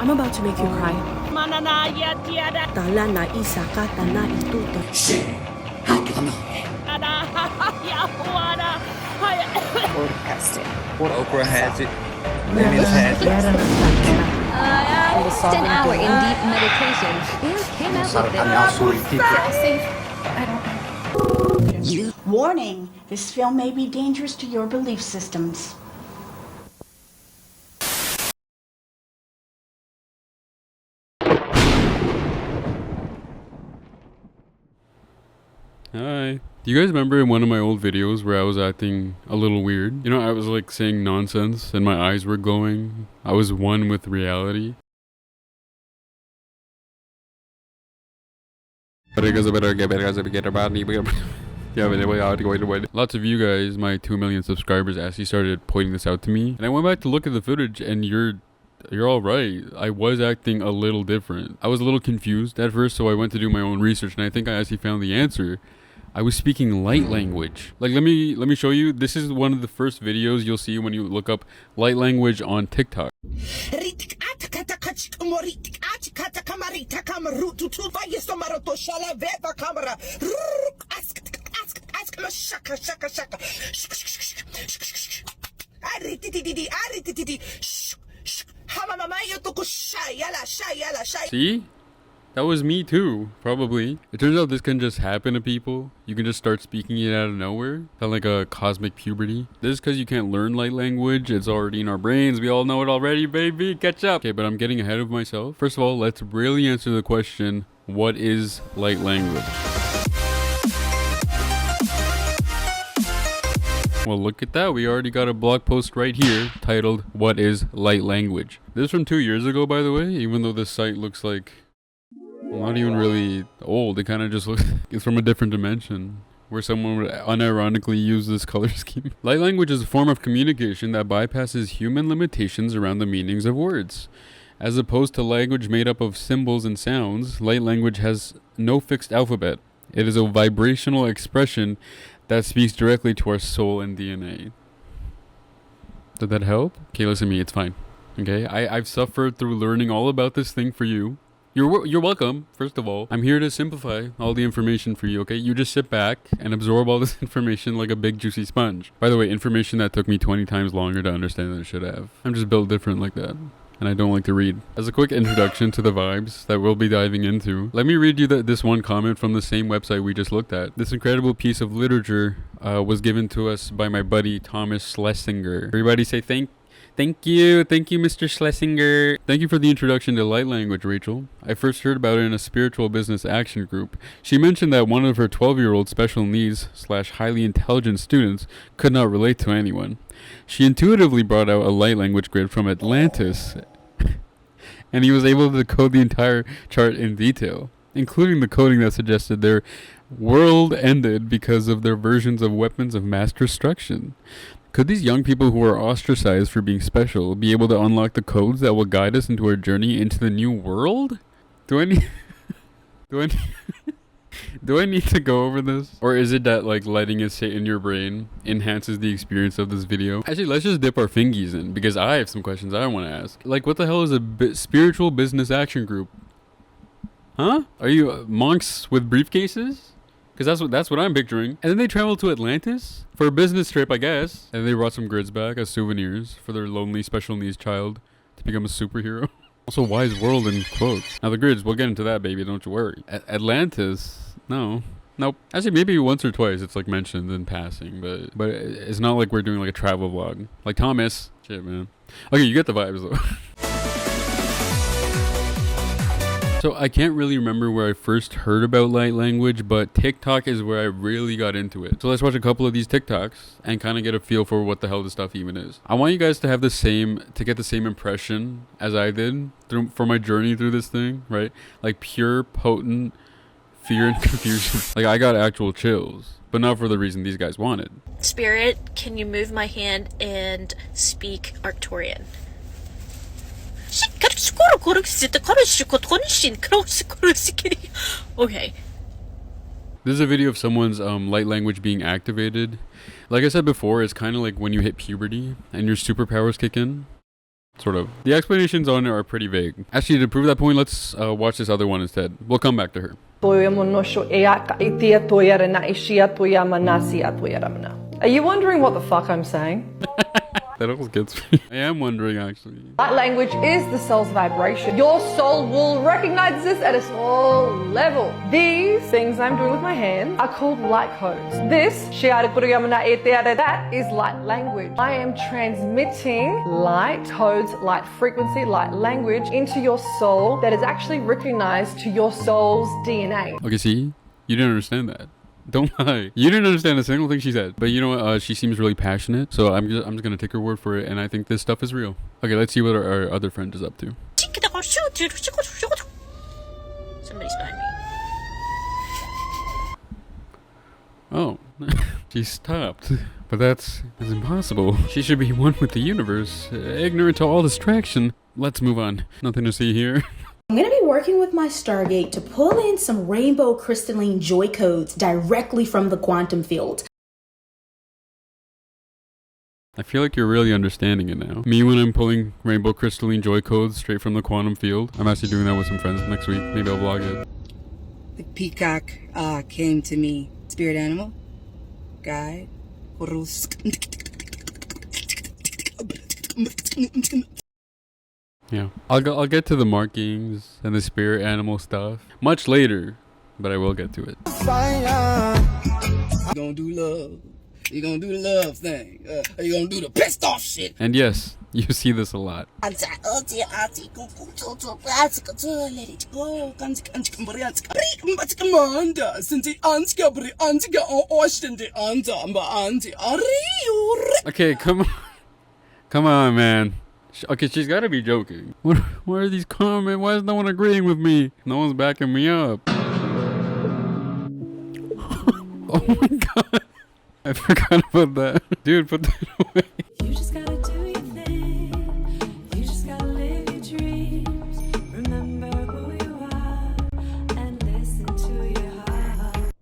I'm about to make you cry. Tala na isa ka tana ituto. Forecasting. Oprah has it. Minhas has it. Just an hour in deep meditation. Bill came out with it. Warning, this film may be dangerous to your belief systems. Hi. Do you guys remember in one of my old videos where I was acting a little weird? You know, I was like saying nonsense and my eyes were glowing. I was one with reality. Lots of you guys, my 2 million subscribers, actually started pointing this out to me. And I went back to look at the footage and you're all right. I was acting a little different. I was a little confused at first, so I went to do my own research and I think I actually found the answer. I was speaking light language. Like, let me show you. This is one of the first videos you'll see when you look up light language on TikTok. See? That was me too, probably. It turns out this can just happen to people. You can just start speaking it out of nowhere. Kind of like a cosmic puberty. This is because you can't learn light language. It's already in our brains. We all know it already, baby. Catch up. Okay, but I'm getting ahead of myself. First of all, let's really answer the question, what is light language? Well, look at that. We already got a blog post right here titled, What is Light Language? This is from 2 years ago, by the way, even though this site looks like not even really old. It kind of just looks it's from a different dimension where someone would unironically use this color scheme. Light language is a form of communication that bypasses human limitations around the meanings of words. As opposed to language made up of symbols and sounds, light language has no fixed alphabet. It is a vibrational expression that speaks directly to our soul and DNA. Did that help? Okay, listen to me, it's fine. Okay, I've suffered through learning all about this thing for you. You're welcome, first of all. I'm here to simplify all the information for you, okay? You just sit back and absorb all this information like a big juicy sponge. By the way, information that took me 20 times longer to understand than it should have. I'm just built different like that. And I don't like to read. As a quick introduction to the vibes that we'll be diving into, let me read you this one comment from the same website we just looked at. This incredible piece of literature was given to us by my buddy Thomas Schlesinger. Everybody say thank you, Mr. Schlesinger. Thank you for the introduction to light language, Rachel. I first heard about it in a spiritual business action group. She mentioned that one of her 12-year-old special needs / highly intelligent students could not relate to anyone. She intuitively brought out a light language grid from Atlantis, and he was able to code the entire chart in detail, including the coding that suggested their world ended because of their versions of weapons of mass destruction. Could these young people who are ostracized for being special be able to unlock the codes that will guide us into our journey into the new world? Do I need to go over this? Or is it that like letting it sit in your brain enhances the experience of this video? Actually, let's just dip our fingies in because I have some questions I want to ask. Like, what the hell is a spiritual business action group? Huh? Are you monks with briefcases? Because that's what I'm picturing. And then they traveled to Atlantis for a business trip, I guess. And they brought some grids back as souvenirs for their lonely special needs child to become a superhero. Also, wise world in quotes. Now the grids, we'll get into that, baby. Don't you worry. Atlantis? No. Nope. Actually, maybe once or twice it's like mentioned in passing, but it's not like we're doing like a travel vlog. Like Thomas. Shit, man. Okay, you get the vibes though. So I can't really remember where I first heard about light language, but TikTok is where I really got into it. So let's watch a couple of these TikToks and kind of get a feel for what the hell this stuff even is. I want you guys to have get the same impression as I did for my journey through this thing, right? Like pure, potent fear and confusion. Like I got actual chills, but not for the reason these guys wanted. Spirit, can you move my hand and speak Arcturian? Okay. This is a video of someone's light language being activated. Like I said before, it's kind of like when you hit puberty and your superpowers kick in. sort of. The explanations on it are pretty vague. Actually, to prove that point, let's watch this other one instead. We'll come back to her. Are you wondering what the fuck I'm saying? That always gets me. I am wondering, actually. Light language is the soul's vibration. Your soul will recognize this at a small level. These things I'm doing with my hands are called light codes. This, that is light language. I am transmitting light codes, light frequency, light language into your soul that is actually recognized to your soul's DNA. Okay, see? You didn't understand that. Don't lie. You didn't understand a single thing she said. But you know what? She seems really passionate. So I'm just gonna take her word for it. And I think this stuff is real. Okay, let's see what our other friend is up to. Somebody's behind me. Oh, she stopped. But that's impossible. She should be one with the universe, ignorant to all distraction. Let's move on. Nothing to see here. I'm going to be working with my Stargate to pull in some rainbow crystalline joy codes directly from the quantum field. I feel like you're really understanding it now. Me when I'm pulling rainbow crystalline joy codes straight from the quantum field. I'm actually doing that with some friends next week. Maybe I'll vlog it. The peacock came to me. Spirit animal, guide, yeah. I'll get to the markings and the spirit animal stuff much later, but I will get to it. You gonna do love. You gonna do the love thing. You gonna do the pissed off shit. And yes, you see this a lot. Okay, come on. Come on, man. Okay, she's gotta be joking. What are these comments? Why is no one agreeing with me? No one's backing me up. Oh my god. I forgot about that. Dude, put that away. You just gotta do your thing. You just gotta live your dreams. Remember who you are and listen to your heart.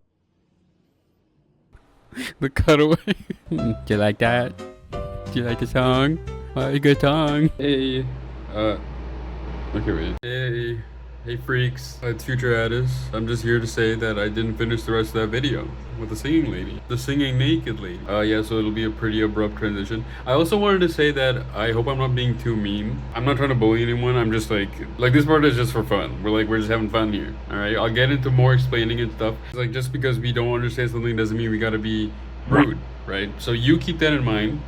The cutaway. Do you like that? Do you like the song? A good song. Hey. Okay, wait. Hey. Hey freaks, it's Future Atis. I'm just here to say that I didn't finish the rest of that video with the singing lady. The singing naked lady. Yeah, so it'll be a pretty abrupt transition. I also wanted to say that I hope I'm not being too mean. I'm not trying to bully anyone. I'm just like this part is just for fun. We're just having fun here. Alright, I'll get into more explaining and stuff. It's like just because we don't understand something doesn't mean we gotta be rude, right? So you keep that in mind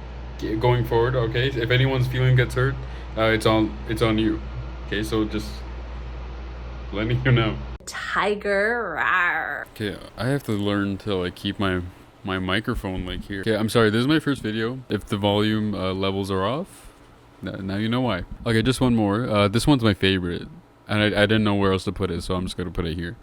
going forward, okay? If anyone's feeling gets hurt, it's on you. Okay, so just letting you know. Tiger. Rawr. Okay, I have to learn to like keep my microphone like here. Okay, I'm sorry, this is my first video. If the volume levels are off, now you know why. Okay, just one more. This one's my favorite, and I didn't know where else to put it, so I'm just gonna put it here.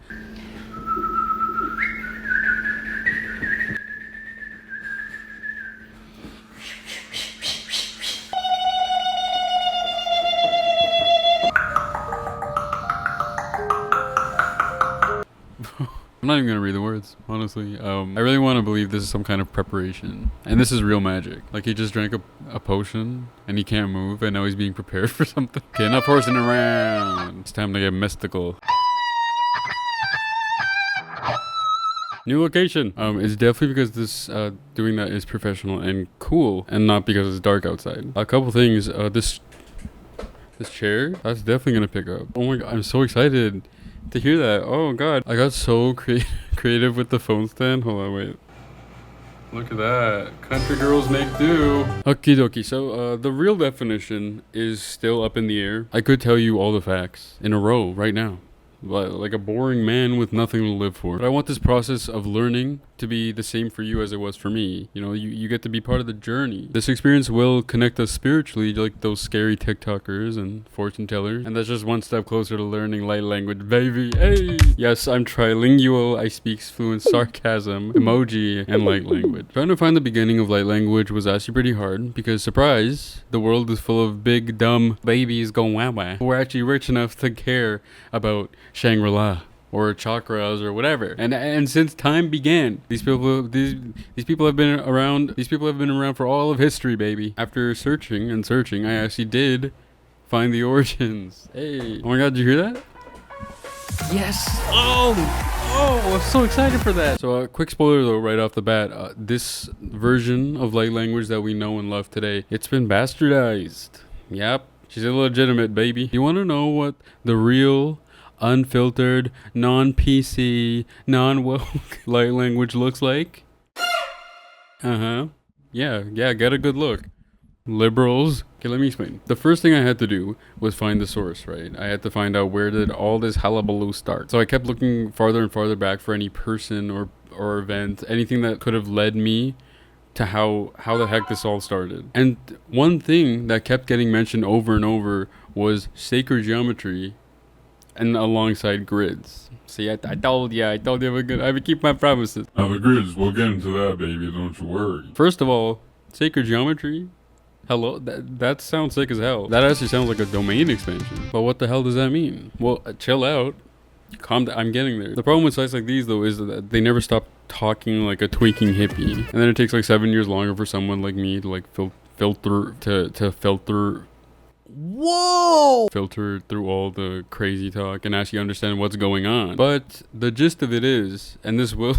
I'm not even gonna read the words, honestly. I really want to believe this is some kind of preparation, and this is real magic. Like he just drank a potion and he can't move, and now he's being prepared for something. Okay, enough horsing around. It's time to get mystical. New location. It's definitely because this doing that is professional and cool, and not because it's dark outside. A couple things. This chair, that's definitely gonna pick up. Oh my god, I'm so excited to hear that. Oh god, I got so creative with the phone stand. Hold on, wait. Look at that. Country girls make do. Okie dokie. So the real definition is still up in the air. I could tell you all the facts in a row right now, like a boring man with nothing to live for. But I want this process of learning to be the same for you as it was for me. You know, you get to be part of the journey. This experience will connect us spiritually, like those scary TikTokers and fortune tellers. And that's just one step closer to learning light language, baby. Hey! Yes, I'm trilingual. I speak fluent sarcasm, emoji, and light language. Trying to find the beginning of light language was actually pretty hard because, surprise, the world is full of big, dumb babies going wah-wah. We're actually rich enough to care about Shangri-La or chakras or whatever, and since time began, these people have been around for all of history, baby. After searching and searching, I actually did Find the origins. Hey. Oh my god, did you hear that? Yes. Oh, I'm so excited for that. So quick spoiler though, right off the bat, this version of light language that we know and love today, it's been bastardized. Yep, she's illegitimate, baby. You want to know what the real, unfiltered, non-PC, non-woke light language looks like? Yeah, get a good look. Liberals. Okay, let me explain. The first thing I had to do was find the source, right? I had to find out where did all this hullabaloo start. So I kept looking farther and farther back for any person or event, anything that could have led me to how the heck this all started. And one thing that kept getting mentioned over and over was sacred geometry and alongside grids. See, I told you I would keep my promises. Now the grids, we'll get into that, baby, don't you worry. First of all, sacred geometry? Hello? That sounds sick as hell. That actually sounds like a domain expansion. But what the hell does that mean? Well, chill out. Calm down. I'm getting there. The problem with sites like these, though, is that they never stop talking like a tweaking hippie. And then it takes like 7 years longer for someone like me to like filter through all the crazy talk and actually understand what's going on. But the gist of it is, and this will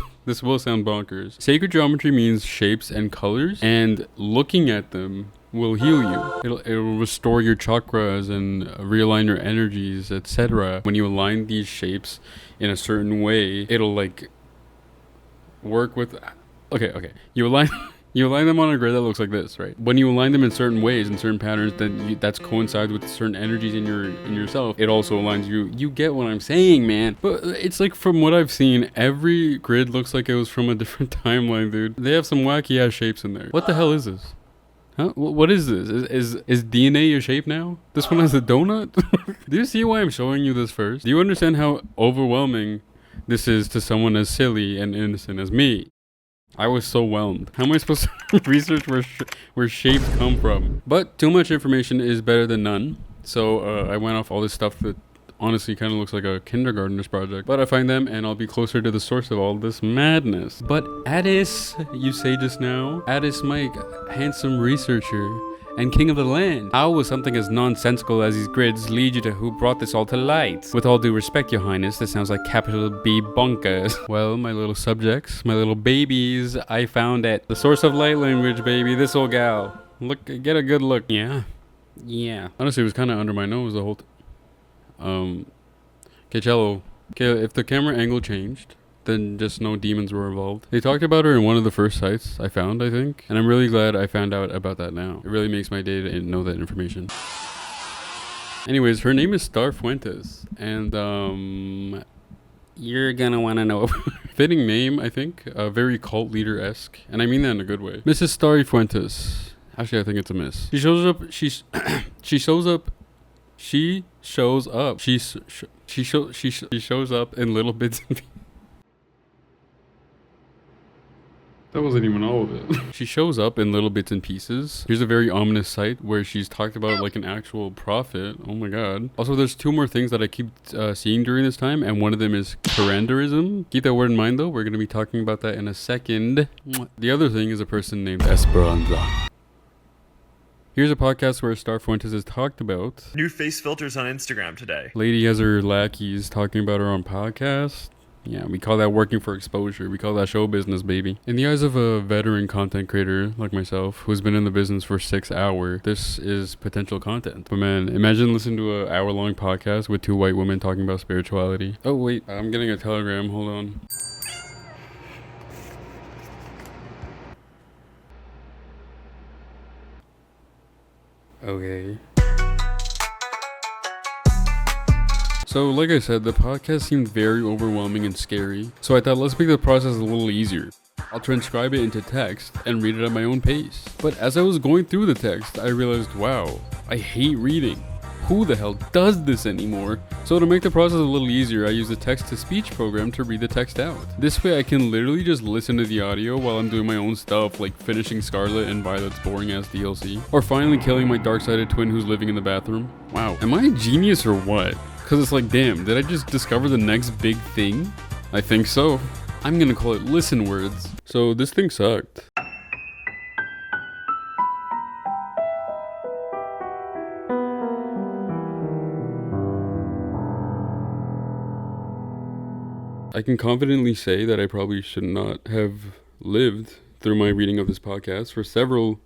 sound bonkers, sacred geometry means shapes and colors, and looking at them will heal you. It'll restore your chakras and realign your energies, etc. When you align these shapes in a certain way, it'll like work with okay. You align them on a grid that looks like this, right? When you align them in certain ways, in certain patterns, then that's coincides with certain energies in yourself. It also aligns you. You get what I'm saying, man. But it's like, from what I've seen, every grid looks like it was from a different timeline, dude. They have some wacky ass shapes in there. What the hell is this? Huh? What is this? Is DNA a shape now? This one has a donut? Do you see why I'm showing you this first? Do you understand how overwhelming this is to someone as silly and innocent as me? I was so whelmed. How am I supposed to research where shapes come from? But too much information is better than none. So I went off all this stuff that honestly kind of looks like a kindergartner's project. But I find them and I'll be closer to the source of all this madness. But Atis, you say just now? Atis Mike, handsome researcher and king of the land. How will something as nonsensical as these grids lead you to who brought this all to light? With all due respect, your highness, this sounds like capital B bonkers. Well, my little subjects, my little babies, I found it. The source of light language, baby, this old gal. Look, get a good look. Yeah. Honestly, it was kind of under my nose the whole okay, Cello. Okay, if the camera angle changed, then just know demons were involved. They talked about her in one of the first sites I found, I think. And I'm really glad I found out about that now. It really makes my day to know that information. Anyways, her name is Starr Fuentes. And, you're gonna wanna know. Fitting name, I think. Very cult leader-esque. And I mean that in a good way. Mrs. Starr Fuentes. Actually, I think it's a miss. She shows up in little bits and pieces. That wasn't even all of it. She shows up in little bits and pieces. Here's a very ominous site where she's talked about like an actual prophet. Oh my god. Also, there's two more things that I keep seeing during this time, and one of them is curanderism. Keep that word in mind though. We're going to be talking about that in a second. The other thing is a person named Esperanza. Here's a podcast where Starr Fuentes has talked about new face filters on Instagram today. Lady has her lackeys talking about her own podcast. Yeah, we call that working for exposure. We call that show business, baby. In the eyes of a veteran content creator like myself, who's been in the business for 6 hours, this is potential content. But man, imagine listening to an hour-long podcast with two white women talking about spirituality. Oh wait, I'm getting a telegram. Hold on. Okay. So like I said, the podcast seemed very overwhelming and scary, so I thought let's make the process a little easier. I'll transcribe it into text and read it at my own pace. But as I was going through the text, I realized, wow, I hate reading. Who the hell does this anymore? So to make the process a little easier, I use a text-to-speech program to read the text out. This way I can literally just listen to the audio while I'm doing my own stuff, like finishing Scarlet and Violet's boring-ass DLC, or finally killing my dark-sided twin who's living in the bathroom. Wow, am I a genius or what? Cause it's like, damn, did I just discover the next big thing? I think so. I'm gonna call it listen words. So this thing sucked. I can confidently say that I probably should not have lived through my reading of this podcast for several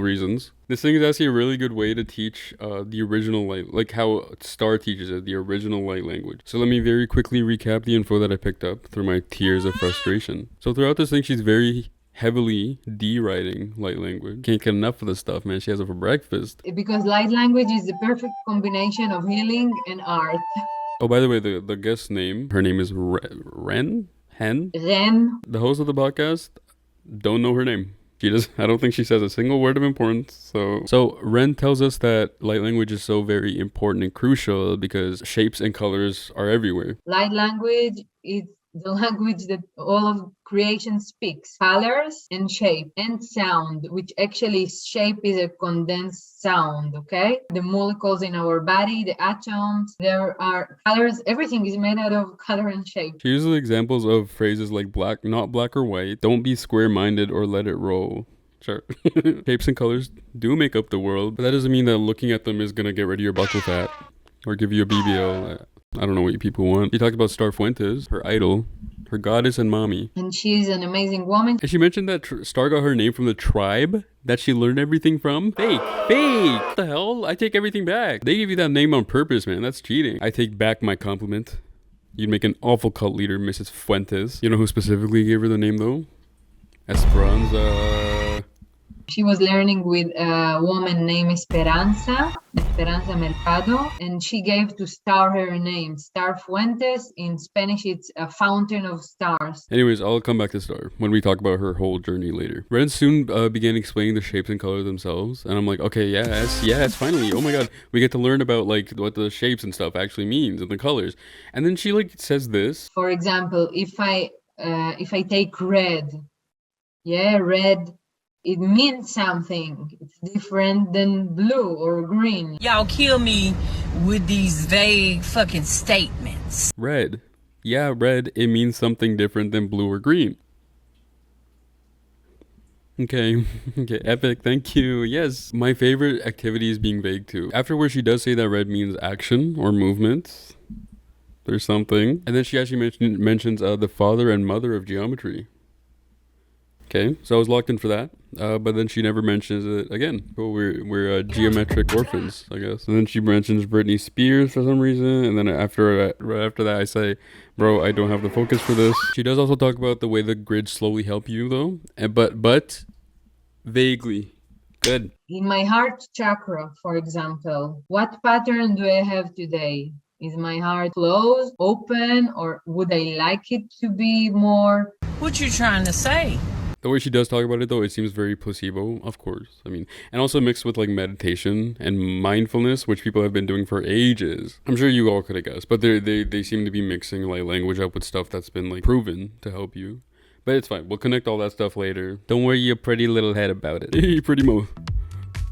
reasons. This thing is actually a really good way to teach the original light, like how Starr teaches it, the original light language. So let me very quickly recap the info that I picked up through my tears of frustration. So throughout this thing, she's very heavily de-writing light language. Can't get enough of this stuff, man. She has it for breakfast. Because light language is the perfect combination of healing and art. Oh, by the way, the guest's name, her name is Ren? Hen? Ren. The host of the podcast, don't know her name. I don't think she says a single word of importance. So Ren tells us that light language is so very important and crucial because shapes and colors are everywhere. Light language is the language that all of creation speaks. Colors and shape and sound, which actually shape is a condensed sound, okay? The molecules in our body, the atoms, there are colors. Everything is made out of color and shape. She uses examples of phrases like black, not black or white, don't be square-minded or let it roll. Sure. Shapes and colors do make up the world, but that doesn't mean that looking at them is going to get rid of your buccal fat or give you a BBL. I don't know what you people want. He talked about Starr Fuentes, her idol, her goddess and mommy. And she's an amazing woman. And she mentioned that Starr got her name from the tribe that she learned everything from. Fake. What the hell? I take everything back. They give you that name on purpose, man. That's cheating. I take back my compliment. You'd make an awful cult leader, Mrs. Fuentes. You know who specifically gave her the name, though? Esperanza. She was learning with a woman named Esperanza Mercado, and she gave to Starr her name, Starr Fuentes. In Spanish, it's a fountain of stars. Anyways, I'll come back to Starr when we talk about her whole journey later. Ren soon began explaining the shapes and colors themselves, and I'm like, okay, yes, finally. Oh my god, we get to learn about like what the shapes and stuff actually means and the colors. And then she like says this. For example, if I take red, red. It means something. It's different than blue or green. Y'all kill me with these vague fucking statements. Red. Yeah, red. It means something different than blue or green. Okay, epic, thank you. Yes, my favorite activity is being vague too. Afterwards, she does say that red means action or movement. There's something. And then she actually mentions the father and mother of geometry. Okay, so I was locked in for that, but then she never mentions it again. But we're geometric orphans, I guess. And then she mentions Britney Spears for some reason, and then right after that, I say, bro, I don't have the focus for this. She does also talk about the way the grids slowly help you, though, but vaguely. Good. In my heart chakra, for example, what pattern do I have today? Is my heart closed, open, or would I like it to be more? What you trying to say? The way she does talk about it, though, it seems very placebo, of course. I mean, and also mixed with like meditation and mindfulness, which people have been doing for ages. I'm sure you all could have guessed, but they seem to be mixing like language up with stuff that's been like proven to help you. But it's fine. We'll connect all that stuff later. Don't worry your pretty little head about it. Hey, pretty mo.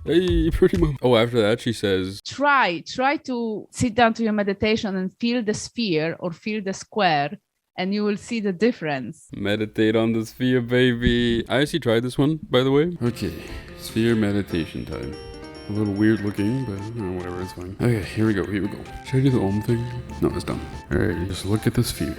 Hey, pretty mo. Oh, after that, she says, Try to sit down to your meditation and feel the sphere or feel the square, and you will see the difference. Meditate on the sphere, baby. I actually tried this one, by the way. Okay, sphere meditation time. A little weird looking, but whatever, it's fine. Okay, here we go. Should I do the Om thing? No, it's done. Alright, just look at the sphere.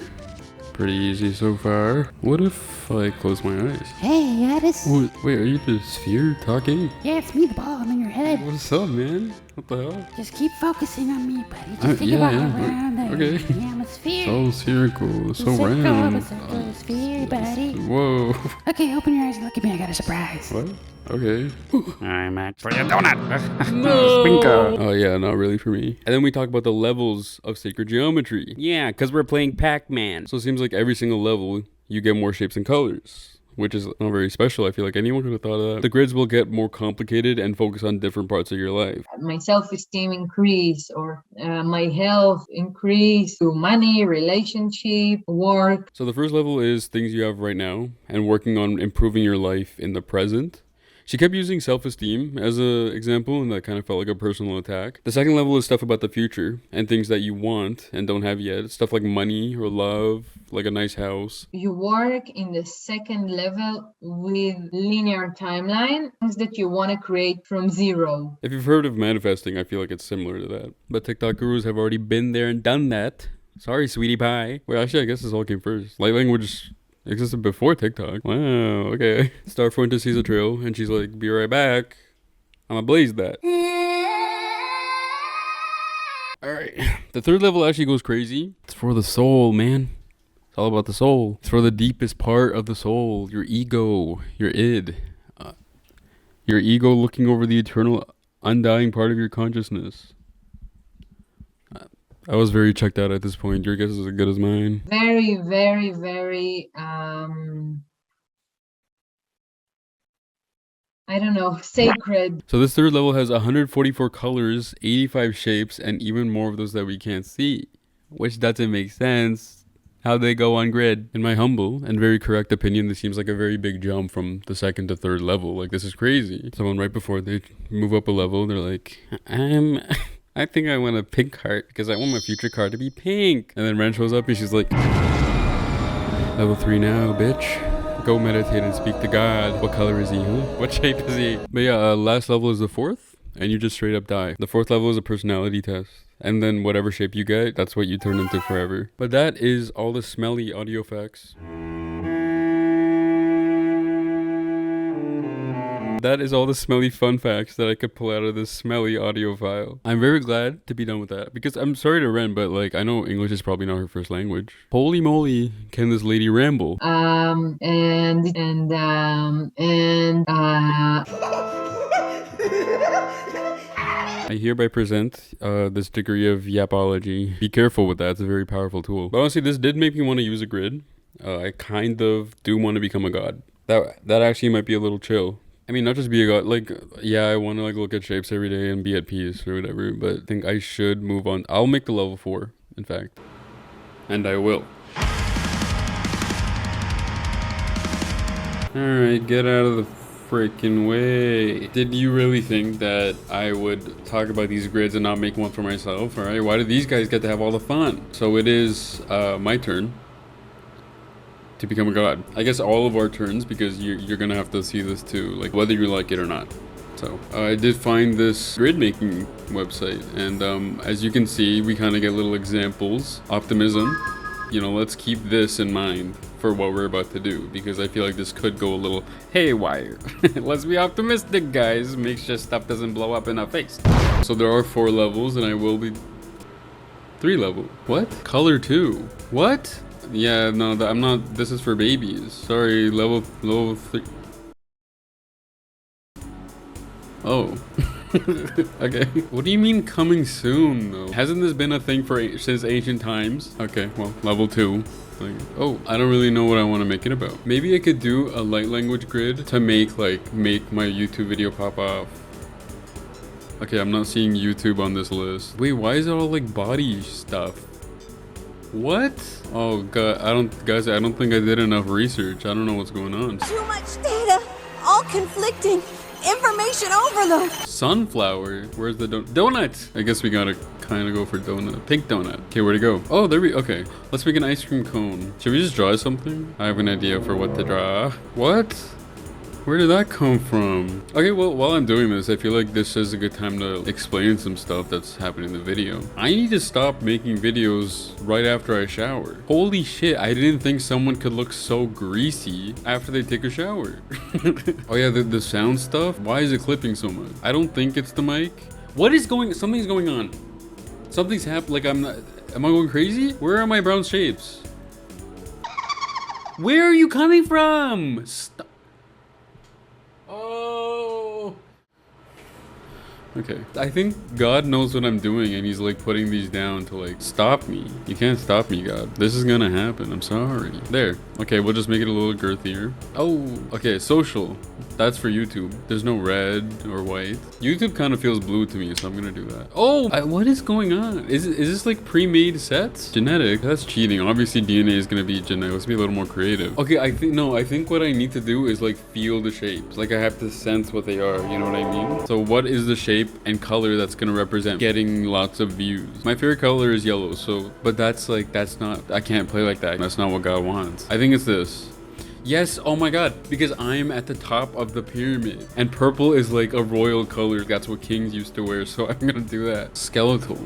Pretty easy so far. What if I close my eyes? Hey, Atis. Oh, wait, are you the sphere talking? Yeah, it's me, the ball. I'm in your head. What's up, man? What the hell? Just keep focusing on me, buddy. Just think about around there. Okay. Yeah, I'm a sphere. So spherical, so round. round. A sphere, buddy. Whoa. Okay, open your eyes and look at me. I got a surprise. What? Okay. I'm actually a donut. No. Oh yeah, not really for me. And then we talk about the levels of sacred geometry. Yeah, because we're playing Pac-Man. So it seems like every single level, you get more shapes and colors, which is not very special. I feel like anyone could have thought of that. The grids will get more complicated and focus on different parts of your life. My self-esteem increase, or my health increase through money, relationship, work. So the first level is things you have right now and working on improving your life in the present. She kept using self-esteem as an example, and that kind of felt like a personal attack. The second level is stuff about the future and things that you want and don't have yet. Stuff like money or love, like a nice house. You work in the second level with linear timeline, things that you want to create from zero. If you've heard of manifesting, I feel like it's similar to that. But TikTok gurus have already been there and done that. Sorry, sweetie pie. Wait, actually, I guess this all came first. Light language existed before TikTok. Wow, okay. Starr went to see the trail, and she's like, be right back. I'ma blaze that. Alright. The third level actually goes crazy. It's for the soul, man. It's all about the soul. It's for the deepest part of the soul. Your ego. Your id. Your ego looking over the eternal, undying part of your consciousness. I was very checked out at this point. Your guess is as good as mine. Very, very, very, I don't know, sacred. So this third level has 144 colors, 85 shapes, and even more of those that we can't see. Which doesn't make sense. How they go on grid. In my humble and very correct opinion, this seems like a very big jump from the second to third level. Like, this is crazy. Someone right before they move up a level, they're like, I think I want a pink heart because I want my future car to be pink. And then Ren shows up and she's like, level 3 now, bitch. Go meditate and speak to God. What color is he? Huh? What shape is he? But yeah, last level is the fourth, and you just straight up die. The fourth level is a personality test. And then whatever shape you get, that's what you turn into forever. But that is all the smelly audio facts. That is all the smelly fun facts that I could pull out of this smelly audio file. I'm very glad to be done with that because I'm sorry to Ren, but like I know English is probably not her first language. Holy moly, can this lady ramble? I hereby present this degree of yapology. Be careful with that, it's a very powerful tool. But honestly, this did make me want to use a grid. I kind of do want to become a god. That actually might be a little chill. I mean, not just be a god, like, yeah, I want to like look at shapes every day and be at peace or whatever, but I think I should move on. I'll make the level 4, in fact. And I will. Alright, get out of the freaking way. Did you really think that I would talk about these grids and not make one for myself? Alright, why do these guys get to have all the fun? So it is my turn to become a god. I guess all of our turns, because you're gonna have to see this too, like whether you like it or not. So I did find this grid making website, and as you can see, we kind of get little examples. Optimism, you know, let's keep this in mind for what we're about to do, because I feel like this could go a little haywire. Let's be optimistic, guys. Make sure stuff doesn't blow up in our face. So there are 4 levels, and I will be 3 level. What? Color 2. What? Yeah, no, I'm not. This is for babies. Sorry, level 3. Oh. Okay. What do you mean coming soon, though? Hasn't this been a thing since ancient times? Okay, well, level 2. Like, oh, I don't really know what I want to make it about. Maybe I could do a light language grid to make my YouTube video pop off. Okay, I'm not seeing YouTube on this list. Wait, why is it all like body stuff? What? Oh god, I don't think I did enough research. I don't know what's going on. Too much data, all conflicting, information overload. Sunflower? Where's the donut? I guess we gotta kind of go for donut. Pink donut. Okay, where'd it go? Oh, okay. Let's make an ice cream cone. Should we just draw something? I have an idea for what to draw. What? Where did that come from? Okay, well, while I'm doing this, I feel like this is a good time to explain some stuff that's happening in the video. I need to stop making videos right after I shower. Holy shit, I didn't think someone could look so greasy after they take a shower. Oh yeah, the sound stuff? Why is it clipping so much? I don't think it's the mic. Something's going on. Something's happened, like am I going crazy? Where are my brown shapes? Where are you coming from? Stop. Oh. Okay. I think God knows what I'm doing, and he's like putting these down to like stop me. You can't stop me, God. This is gonna happen. I'm sorry. There. Okay, we'll just make it a little girthier. Oh, okay. Social. That's for YouTube. There's no red or white. YouTube kind of feels blue to me, so I'm gonna do that. Oh, what is going on? Is this like pre-made sets? Genetic. That's cheating. Obviously, DNA is gonna be genetic. Let's be a little more creative. Okay, I think what I need to do is like feel the shapes. Like I have to sense what they are. You know what I mean? So what is the shape and color that's gonna represent getting lots of views? My favorite color is yellow. So, but that's not. I can't play like that. That's not what God wants. I think it's this. Yes, oh my god, because I'm at the top of the pyramid and purple is like a royal color. That's what kings used to wear, so I'm gonna do that. Skeletal.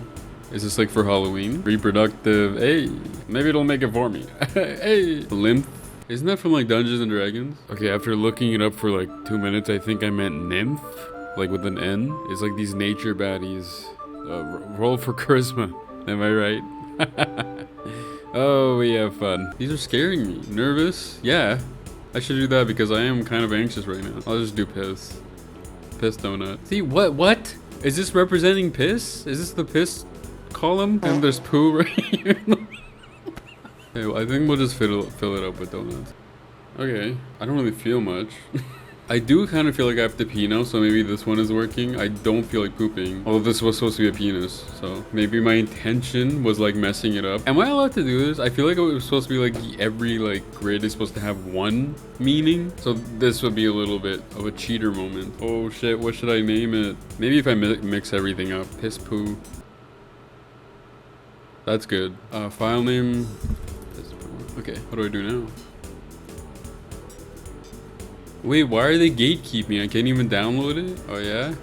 Is this like for Halloween? Reproductive. Hey, maybe it'll make it for me. Hey, lymph. Isn't that from like Dungeons and Dragons? Okay, after looking it up for like 2 minutes, I think I meant nymph, like with an N. It's like these nature baddies. Roll for charisma. Am I right? Oh, we have fun. These are scaring me. Nervous? Yeah. I should do that because I am kind of anxious right now. I'll just do piss. Piss donut. See, what? Is this representing piss? Is this the piss column? And there's poo right here. Okay, well, I think we'll just fill it up with donuts. Okay, I don't really feel much. I do kind of feel like I have to pee now, so maybe this one is working. I don't feel like pooping. Although this was supposed to be a penis, so maybe my intention was like messing it up. Am I allowed to do this? I feel like it was supposed to be like every like grid is supposed to have one meaning. So this would be a little bit of a cheater moment. Oh shit, what should I name it? Maybe if I mix everything up. Piss poo. That's good. File name. Piss poo. Okay, what do I do now? Wait, why are they gatekeeping? I can't even download it? Oh yeah?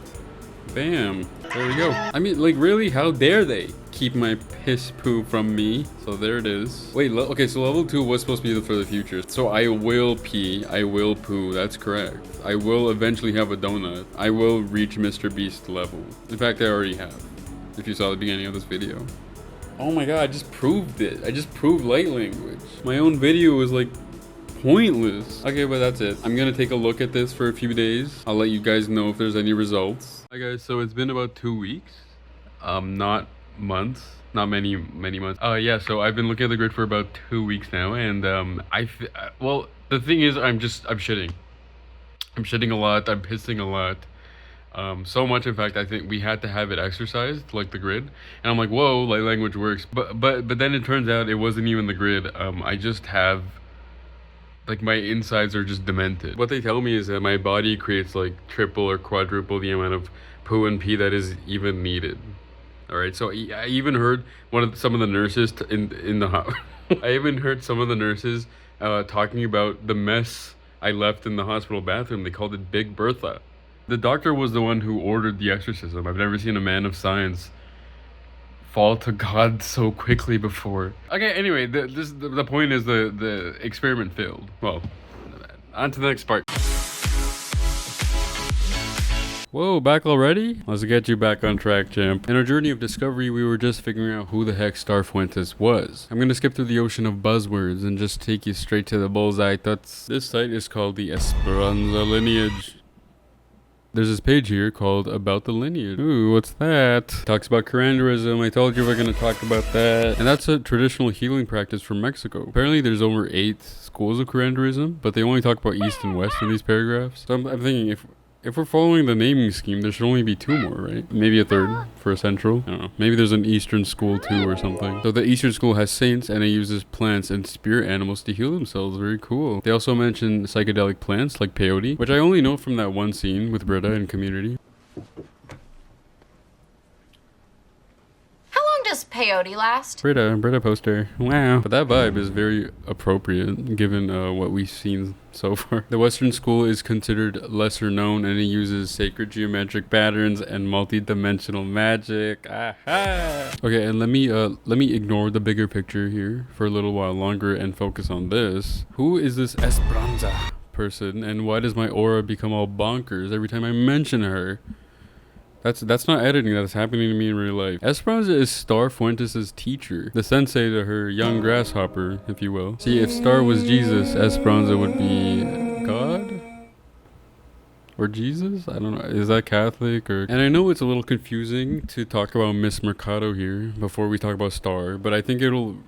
Bam. There we go. I mean, like really? How dare they keep my piss poo from me? So there it is. Wait, okay, so level 2 was supposed to be for the future. So I will pee, I will poo, that's correct. I will eventually have a donut. I will reach Mr. Beast level. In fact, I already have. If you saw the beginning of this video. Oh my god, I just proved it. I just proved light language. My own video was like pointless. Okay, but that's it. I'm gonna take a look at this for a few days. I'll let you guys know if there's any results. Hi guys, so it's been about 2 weeks. Not months. Not many months. Yeah, so I've been looking at the grid for about 2 weeks now, and well, the thing is, I'm shitting. I'm shitting a lot. I'm pissing a lot. So much, in fact, I think we had to have it exercised, like the grid. And I'm like, whoa, light language works. But then it turns out it wasn't even the grid. I just have, like, my insides are just demented. What they tell me is that my body creates like triple or quadruple the amount of poo and pee that is even needed. All right, so I even heard some of the nurses in the I even heard some of the nurses talking about the mess I left in the hospital bathroom. They called it Big Bertha. The doctor was the one who ordered the exorcism. I've never seen a man of science fall to God so quickly before. Okay, anyway, the point is the experiment failed. Well, on to the next part. Whoa, back already? Let's get you back on track, champ. In our journey of discovery, we were just figuring out who the heck Starr was. I'm gonna skip through the ocean of buzzwords and just take you straight to the bullseye. This site is called the Esperanza lineage. There's this page here called About the Lineage. Ooh, what's that? Talks about curanderism. I told you we're gonna talk about that. And that's a traditional healing practice from Mexico. Apparently there's over 8 schools of curanderism, but they only talk about East and West in these paragraphs. So I'm thinking if we're following the naming scheme, there should only be 2 more, right? Maybe a 3rd for a central. I don't know. Maybe there's an Eastern school too or something. So the Eastern school has saints and it uses plants and spirit animals to heal themselves. Very cool. They also mention psychedelic plants like peyote, which I only know from that one scene with Britta in Community. How long does peyote last? Britta poster. Wow. But that vibe is very appropriate given what we've seen so far. The Western school is considered lesser known and it uses sacred geometric patterns and multi-dimensional magic. Aha! Okay, and let me ignore the bigger picture here for a little while longer and focus on this. Who is this Esperanza person and why does my aura become all bonkers every time I mention her? That's not editing, that's happening to me in real life. Esperanza is Starr Fuentes' teacher, the sensei to her young grasshopper, if you will. See, if Starr was Jesus, Esperanza would be God? Or Jesus? I don't know. Is that Catholic or... And I know it's a little confusing to talk about Miss Mercado here before we talk about Starr, but I think it'll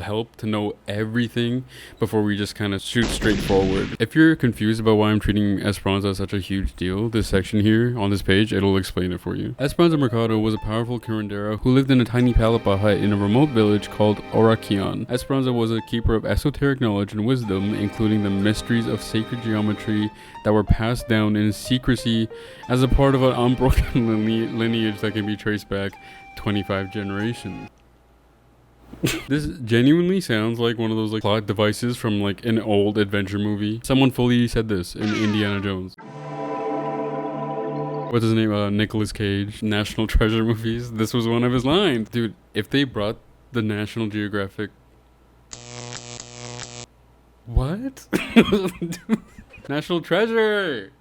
help to know everything before we just kind of shoot straight forward. If you're confused about why I'm treating Esperanza as such a huge deal, this section here on this page, it'll explain it for you. Esperanza Mercado was a powerful curandera who lived in a tiny palapa hut in a remote village called Oracion. Esperanza was a keeper of esoteric knowledge and wisdom, including the mysteries of sacred geometry that were passed down in secrecy as a part of an unbroken lineage that can be traced back 25 generations. This genuinely sounds like one of those like plot devices from like an old adventure movie. Someone fully said this in Indiana Jones. What's his name? Nicolas Cage. National Treasure movies. This was one of his lines. Dude, if they brought the National Geographic... What? National Treasure!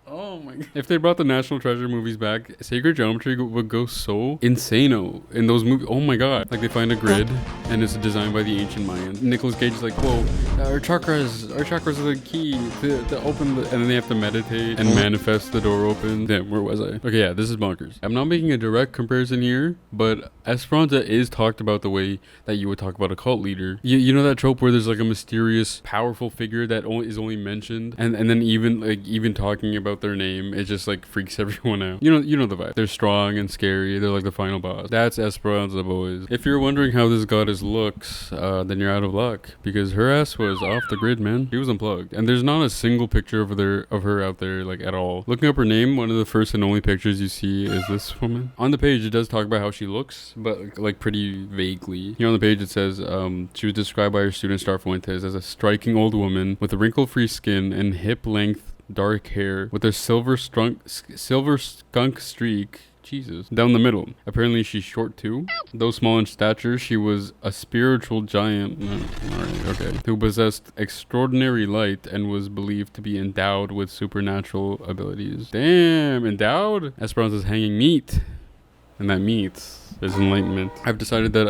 Oh my god. If they brought the National Treasure movies back, Sacred Geometry would go so insano in those movies. Oh my god. Like they find a grid and it's designed by the ancient Mayans. Nicolas Cage is like, whoa, our chakras are the key to open the, and then they have to meditate and manifest the door open. Damn, where was I? Okay, yeah, this is bonkers. I'm not making a direct comparison here, but Esperanza is talked about the way that you would talk about a cult leader. You know that trope where there's like a mysterious, powerful figure that is only mentioned, and then even talking about their name, it just like freaks everyone out. You know the vibe. They're strong and scary. They're like the final boss. That's Esperanza, boys. If you're wondering how this goddess looks, then you're out of luck, because her ass was off the grid, man. She was unplugged, and there's not a single picture of her out there like at all. Looking up her name, one of the first and only pictures you see is this woman. On the page, it does talk about how she looks, but like pretty vaguely. Here on the page, it says she was described by her student Starr as a striking old woman with wrinkle-free skin and hip-length dark hair with a silver skunk streak, Jesus, down the middle. Apparently she's short too. Though small in stature, she was a spiritual giant, alright, okay, who possessed extraordinary light and was believed to be endowed with supernatural abilities. Damn, endowed? Esperanza's hanging meat, and that meat is enlightenment. I've decided that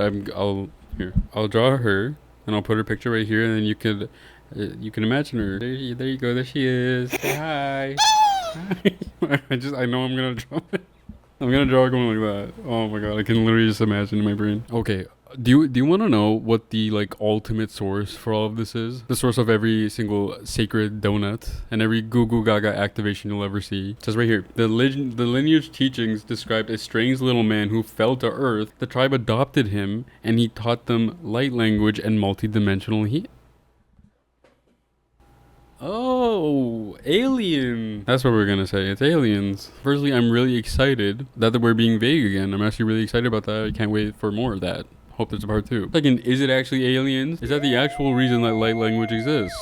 I'll draw her and I'll put her picture right here, and then you can imagine her. There you go. There she is. Say hi. I know I'm gonna draw it. I'm gonna draw going like that. Oh my god, I can literally just imagine in my brain. Okay, do you want to know what the like ultimate source for all of this is? The source of every single sacred donut and every goo goo gaga activation you'll ever see. It says right here, the lineage teachings described a strange little man who fell to earth. The tribe adopted him, and he taught them light language and multi-dimensional heat. Oh, alien. That's what we're gonna say. It's aliens. Firstly, I'm really excited that we're being vague again. I'm actually really excited about that. I can't wait for more of that. Hope there's a part 2. Second, is it actually aliens? Is that the actual reason that light language exists?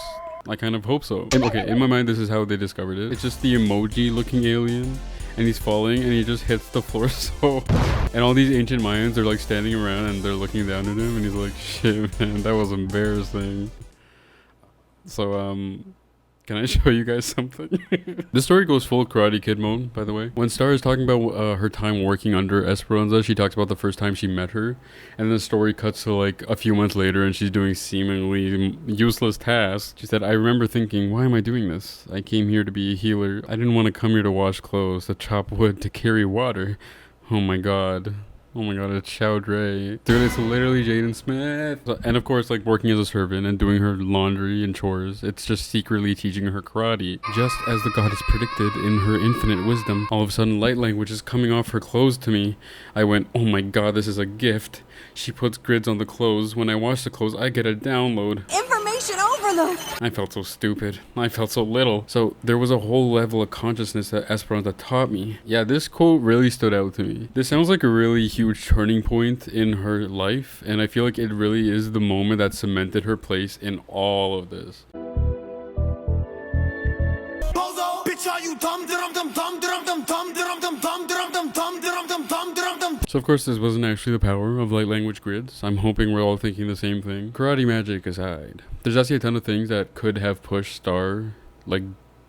I kind of hope so. Okay, in my mind, this is how they discovered it. It's just the emoji looking alien, and he's falling and he just hits the floor so... And all these ancient Mayans are like standing around and they're looking down at him, and he's like, shit, man, that was embarrassing. So, can I show you guys something? This story goes full Karate Kid mode, by the way. When Starr is talking about her time working under Esperanza, she talks about the first time she met her. And then the story cuts to like a few months later and she's doing seemingly useless tasks. She said, I remember thinking, why am I doing this? I came here to be a healer. I didn't want to come here to wash clothes, to chop wood, to carry water. Oh my god. Oh my god, it's Chow Dre. Dude, it's literally Jaden Smith. And of course, like working as a servant and doing her laundry and chores, it's just secretly teaching her karate. Just as the goddess predicted in her infinite wisdom, all of a sudden light language is coming off her clothes to me. I went, oh my god, this is a gift. She puts grids on the clothes. When I wash the clothes, I get a download. Information overload. I felt so stupid. I felt so little. So there was a whole level of consciousness that Esperanza taught me. Yeah, this quote really stood out to me. This sounds like a really huge turning point in her life, and I feel like it really is the moment that cemented her place in all of this. So of course this wasn't actually the power of light language grids. I'm hoping we're all thinking the same thing. Karate magic aside, there's actually a ton of things that could have pushed Starr like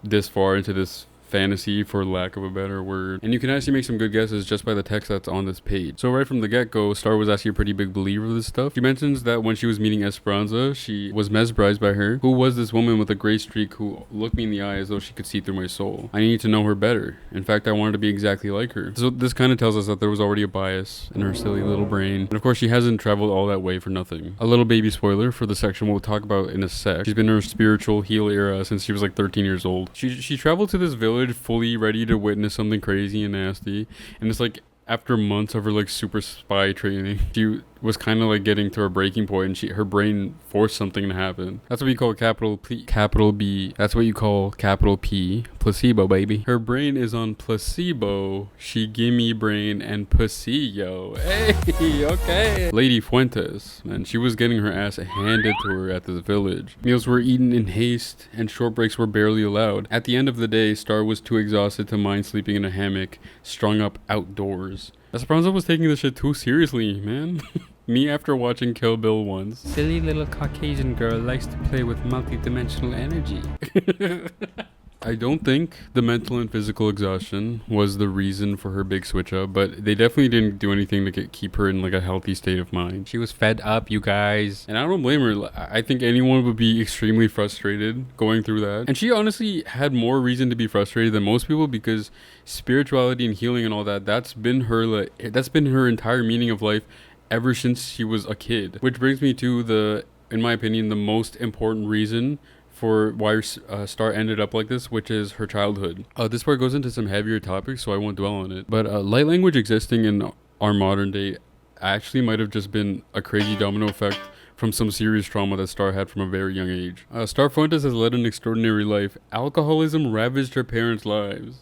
this far into this fantasy, for lack of a better word. And you can actually make some good guesses just by the text that's on this page. So right from the get-go, Starr was actually a pretty big believer of this stuff. She mentions that when she was meeting Esperanza, she was mesmerized by her. Who was this woman with a gray streak who looked me in the eye as though she could see through my soul? I needed to know her better. In fact, I wanted to be exactly like her. So this kind of tells us that there was already a bias in her silly little brain. And of course, she hasn't traveled all that way for nothing. A little baby spoiler for the section we'll talk about in a sec. She's been in her spiritual heal era since she was like 13 years old. She traveled to this village fully ready to witness something crazy and nasty, and it's like after months of her like super spy training, she was kind of like getting to her breaking point, and her brain forced something to happen. That's what you call capital B. That's what you call capital P, placebo, baby. Her brain is on placebo. She gimme brain and pussy-yo. Hey, okay. Lady Fuentes, man, she was getting her ass handed to her at this village. Meals were eaten in haste, and short breaks were barely allowed. At the end of the day, Starr was too exhausted to mind sleeping in a hammock, strung up outdoors. Esperanza was taking this shit too seriously, man. Me after watching Kill Bill once. Silly little Caucasian girl likes to play with multi-dimensional energy. I don't think the mental and physical exhaustion was the reason for her big switch up, but they definitely didn't do anything to keep her in like a healthy state of mind. She was fed up, you guys. And I don't blame her. I think anyone would be extremely frustrated going through that. And she honestly had more reason to be frustrated than most people, because spirituality and healing and all that, that's been her entire meaning of life ever since she was a kid. Which brings me to in my opinion, the most important reason for why Starr ended up like this, which is her childhood. This part goes into some heavier topics, so I won't dwell on it. But light language existing in our modern day actually might have just been a crazy domino effect from some serious trauma that Starr had from a very young age. Starr Fuentes has led an extraordinary life. Alcoholism ravaged her parents' lives.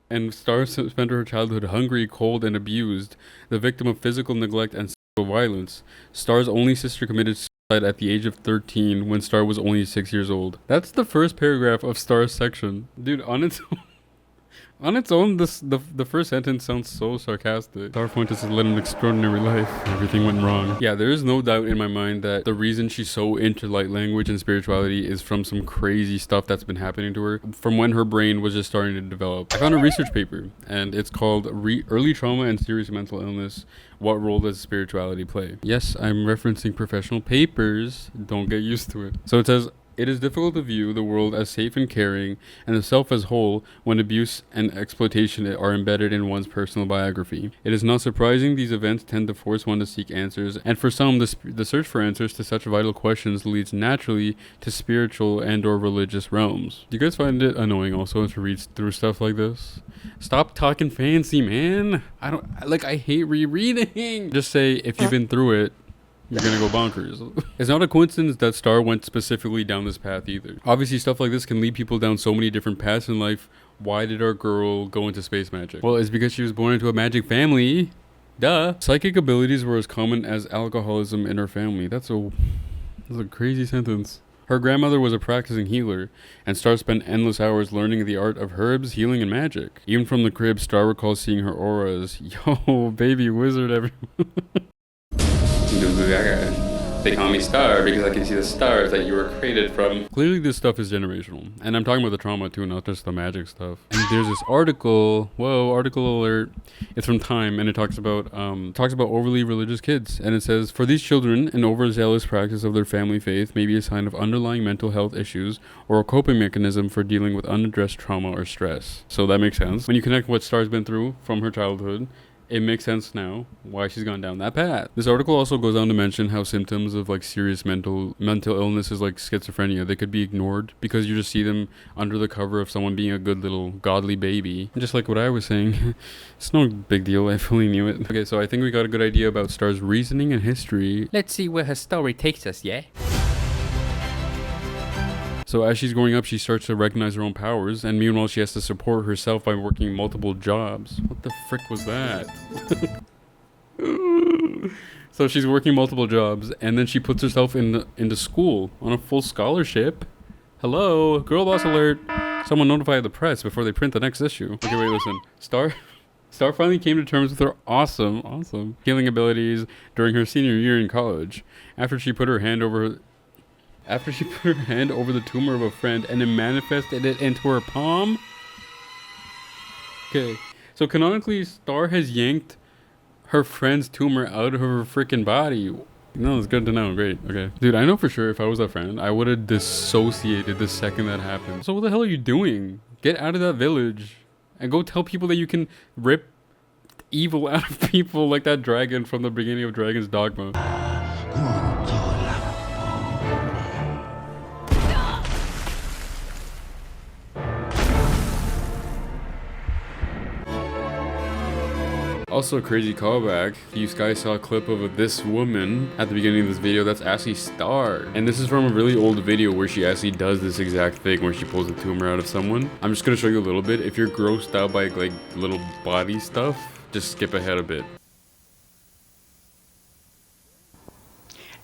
And Starr spent her childhood hungry, cold, and abused, the victim of physical neglect and sexual violence. Starr's only sister committed suicide at the age of 13 when Starr was only 6 years old. That's the first paragraph of Starr's section. Dude, on its own, the first sentence sounds so sarcastic. Starr Fuentes has led an extraordinary life. Everything went wrong. Yeah, there is no doubt in my mind that the reason she's so into light language and spirituality is from some crazy stuff that's been happening to her from when her brain was just starting to develop. I found a research paper, and it's called Early Trauma and Serious Mental Illness. What role does spirituality play? Yes, I'm referencing professional papers. Don't get used to it. So it says, it is difficult to view the world as safe and caring, and the self as whole, when abuse and exploitation are embedded in one's personal biography. It is not surprising these events tend to force one to seek answers, and for some, the search for answers to such vital questions leads naturally to spiritual and or religious realms. Do you guys find it annoying also to read through stuff like this? Stop talking fancy, man. I hate rereading. Just say, if you've been through it, you're gonna go bonkers. It's not a coincidence that Starr went specifically down this path either. Obviously, stuff like this can lead people down so many different paths in life. Why did our girl go into space magic? Well, it's because she was born into a magic family. Duh. Psychic abilities were as common as alcoholism in her family. That's a crazy sentence. Her grandmother was a practicing healer, and Starr spent endless hours learning the art of herbs, healing, and magic. Even from the crib, Starr recalls seeing her auras. Yo, baby wizard, everyone. They call me Starr because I can see the stars that you were created from. Clearly this stuff is generational, and I'm talking about the trauma too, not just the magic stuff. And there's this article, article alert, it's from Time, and it talks about overly religious kids, and it says, for these children, an overzealous practice of their family faith may be a sign of underlying mental health issues or a coping mechanism for dealing with unaddressed trauma or stress. So that makes sense. When you connect what Starr's been through from her childhood, it makes sense now why she's gone down that path. This article also goes on to mention how symptoms of like serious mental illnesses like schizophrenia, they could be ignored because you just see them under the cover of someone being a good little godly baby. And just like what I was saying, it's no big deal. I fully knew it. Okay, so I think we got a good idea about Starr's reasoning and history. Let's see where her story takes us, yeah? So as she's growing up, she starts to recognize her own powers, and meanwhile she has to support herself by working multiple jobs. What the frick was that? So she's working multiple jobs, and then she puts herself into school on a full scholarship. Hello, girl boss alert. Someone notify the press before they print the next issue. Okay, wait, listen. Starr finally came to terms with her awesome healing abilities during her senior year in college. After she put her hand over the tumor of a friend and then manifested it into her palm. Okay, so canonically, Starr has yanked her friend's tumor out of her freaking body. No, it's good to know. Great. Okay. Dude, I know for sure if I was that friend, I would have dissociated the second that happened. So what the hell are you doing? Get out of that village and go tell people that you can rip evil out of people like that dragon from the beginning of Dragon's Dogma. Also, a crazy callback. You guys saw a clip of this woman at the beginning of this video. That's actually Starr. And this is from a really old video where she actually does this exact thing where she pulls a tumor out of someone. I'm just gonna show you a little bit. If you're grossed out by like little body stuff, just skip ahead a bit.